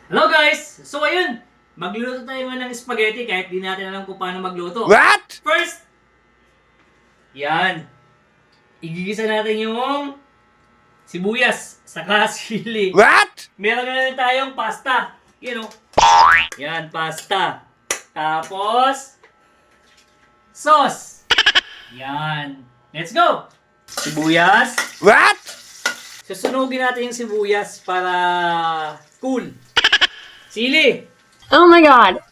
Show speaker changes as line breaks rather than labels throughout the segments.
Hello guys! So ayun, magluluto tayo ng spaghetti kahit di natin alam kung paano magluto.
What?
First, yan. Igigisa natin yung sibuyas, saka sili.
What?
Meron na rin tayong pasta. You know. Yan, pasta. Tapos, sauce. Yan. Let's go! Sibuyas.
What?
Susunugin natin yung sibuyas para cool. Sili.
Oh my god.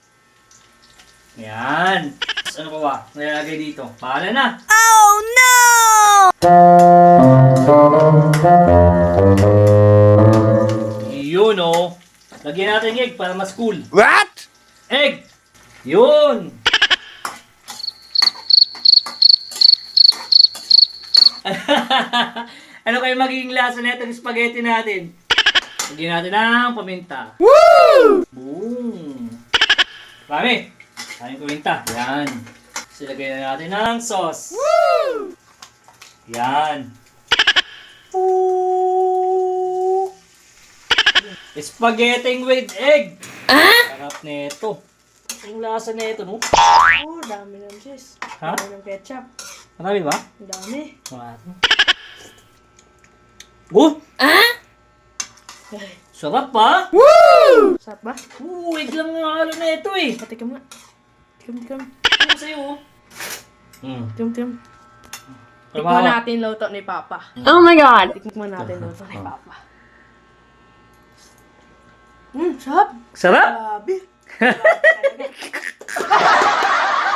Yan. Ano pa ba? Nalagay dito. Paala na.
Oh no!
Yun oh. Lagyan natin yung egg para mas cool.
What?
Egg! Yun! Ano kayo magiging lasa na itong spaghetti natin? Lagyan natin ng paminta.
Woo!
Boom! Marami! Maraming paminta. Yan. Silagay na natin ng sauce.
Woo!
Yan. Ooh. Spaghetti with egg. Sarap nito. Yung lasa nito, no?
Oh, dami ng cheese.
Ha?
Dami ng ketchup.
Marami ba?
Ang dami.
Marami. Oh! Sarap pa!
Woo!
Sarap ba?
Egg lang yung halo na ito eh.
Patikim nga. Tikim.
Ano sa'yo?
Tikim.
Ano
Tikman
ba?
natin luto ni Papa.
Oh my god.
Tikman natin luto ni Papa. Sarap.
Sarap?
Grabe.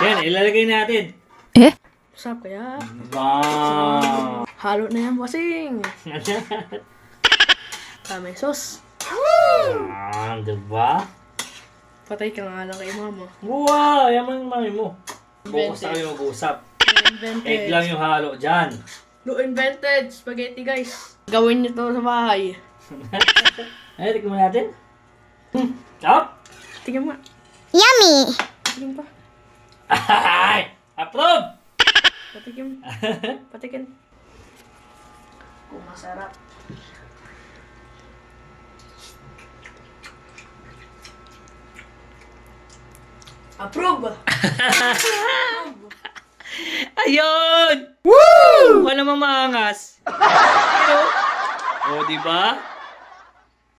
Yan, ilalagay natin.
Sarap kaya.
Wow!
Halo na yan, bossing. May sauce.
Diba?
Patay ka nga lang kay mama.
Wow! Yaman yung mami mo. Bukas na kayo mag-uusap.
Invented.
Egg lang yung halo dyan.
Blue invented spaghetti, guys. Gawin nyo to sa bahay.
Ay, tignan natin. Sarap!
Tingnan mo.
Yummy.
Tingnan pa.
Ay! Approve!
Patikin. Kung masarap. Approve!
Ayun!
Woo!
Wala mamangas. Pero, o, diba?